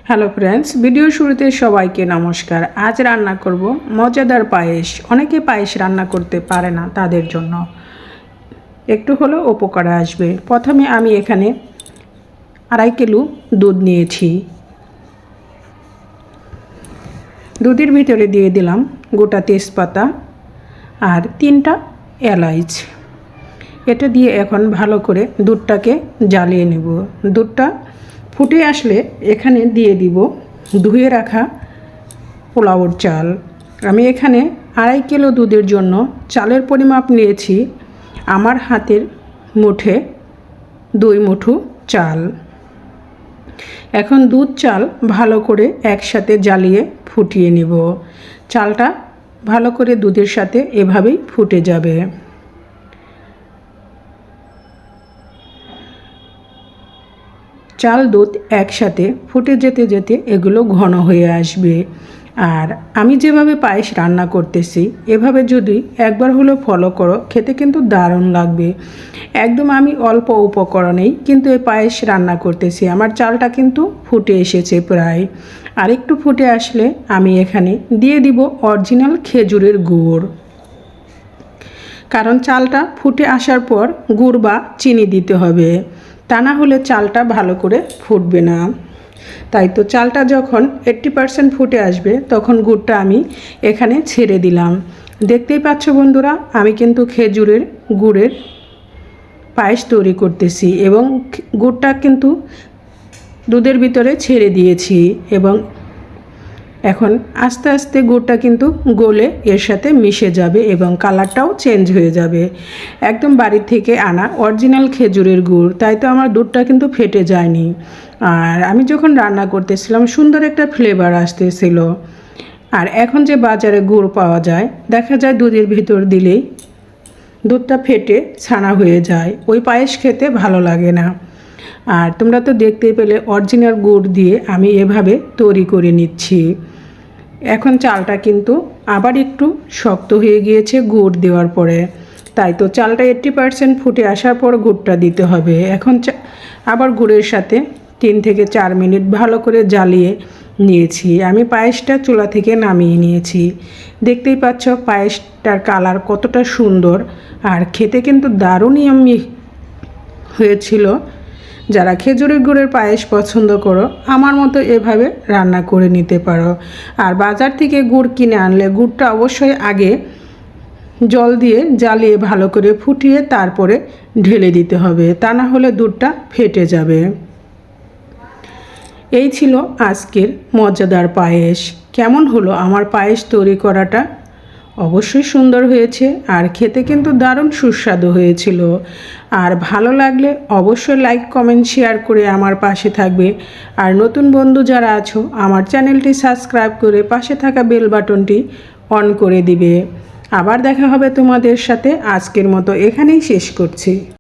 Hello friends, video শুরুতে সবাইকে নমস্কার। আজ রান্না করব মজাদার পায়েস। অনেকে পায়েস রান্না করতে পারে না, তাদের জন্য একটু হলেও উপকারে আসবে। প্রথমে আমি এখানে 2.5 কিলো দুধ নিয়েছি। দুধের ভিতরে দিয়ে দিলাম গোটা তেজপাতা আর 3টা এলাচ। এটা দিয়ে এখন ভালো করে দুধটাকে জ্বালিয়ে নেব। দুধটা ফুটে আসলে এখানে দিয়ে দিব ধুয়ে রাখা পোলাওর চাল। আমি এখানে 2.5 কিলো দুধের জন্য চালের পরিমাপ নিয়েছি আমার হাতের মুঠে 2 মুঠো চাল। এখন দুধ চাল ভালো করে একসাথে জ্বালিয়ে ফুটিয়ে নেব। চালটা ভালো করে দুধের সাথে এভাবেই ফুটে যাবে। চাল দুধ একসাথে ফুটে যেতে যেতে এগুলো ঘন হয়ে আসবে। আর আমি যেভাবে পায়েস রান্না করতেছি এভাবে যদি একবার হলেও ফলো করো, খেতে কিন্তু দারুণ লাগবে। একদম আমি অল্প উপকরণেই কিন্তু এই পায়েস রান্না করতেছি। আমার চালটা কিন্তু ফুটে এসেছে প্রায়। আর একটু ফুটে আসলে আমি এখানে দিয়ে দিব অরিজিনাল খেজুরের গুড়। কারণ চালটা ফুটে আসার পর গুড় বা চিনি দিতে হবে, তা না হলে চালটা ভালো করে ফুটবে না। তাই তো চালটা যখন 80% ফুটে আসবে তখন গুড়টা আমি এখানে ছেড়ে দিলাম। দেখতেই পাচ্ছ বন্ধুরা, আমি কিন্তু খেজুরের গুড়ের পায়েস তৈরি করতেছি এবং গুড়টা কিন্তু দুধের ভিতরে ছেড়ে দিয়েছি এবং এখন আস্তে আস্তে গুড়টা কিন্তু গলে এর সাথে মিশে যাবে এবং কালারটাও চেঞ্জ হয়ে যাবে। একদম বাড়ি থেকে আনা অরিজিনাল খেজুরের গুড়, তাই তো আমার দুধটা কিন্তু ফেটে যায়নি। আর আমি যখন রান্না করতেছিলাম সুন্দর একটা ফ্লেভার আসতেছিল। আর এখন যে বাজারে গুড় পাওয়া যায়, দেখা যায় দুধের ভিতর দিলেই দুধটা ফেটে ছানা হয়ে যায়, ওই পায়েস খেতে ভালো লাগে না। আর তোমরা তো দেখতেই পেলে অরিজিনাল গুড় দিয়ে আমি এভাবে তৈরি করে নিচ্ছি। এখন চালটা কিন্তু আবার একটু শক্ত হয়ে গিয়েছে গুড় দেওয়ার পরে, তাই তো চালটা 80% ফুটে আসার পর গুড়টা দিতে হবে। এখন আবার গুড়ের সাথে 3 থেকে 4 মিনিট ভালো করে জ্বালিয়ে নিয়েছি। আমি পায়েসটা চুলা থেকে নামিয়ে নিয়েছি। দেখতেই পাচ্ছ পায়েসটার কালার কতটা সুন্দর, আর খেতে কিন্তু দারুণই আমি হয়েছিল। যারা খেজুরের গুড়ের পায়েস পছন্দ করো, আমার মতো এভাবে রান্না করে নিতে পারো। আর বাজার থেকে গুড় কিনে আনলে গুড়টা অবশ্যই আগে জল দিয়ে জ্বালিয়ে ভালো করে ফুটিয়ে তারপরে ঢেলে দিতে হবে, তা না হলে দুধটা ফেটে যাবে। এই ছিল আজকের মজাদার পায়েস। কেমন হলো আমার পায়েস তৈরি করাটা? অবশ্যই সুন্দর হয়েছে আর খেতে কিন্তু দারুণ সুস্বাদু হয়েছিল। আর ভালো লাগলে অবশ্যই লাইক কমেন্ট শেয়ার করে আমার পাশে থাকবে। আর নতুন বন্ধু যারা আছো আমার চ্যানেলটি সাবস্ক্রাইব করে পাশে থাকা বেল বাটনটি অন করে দিবে। আবার দেখা হবে তোমাদের সাথে। আজকের মতো এখানেই শেষ করছি।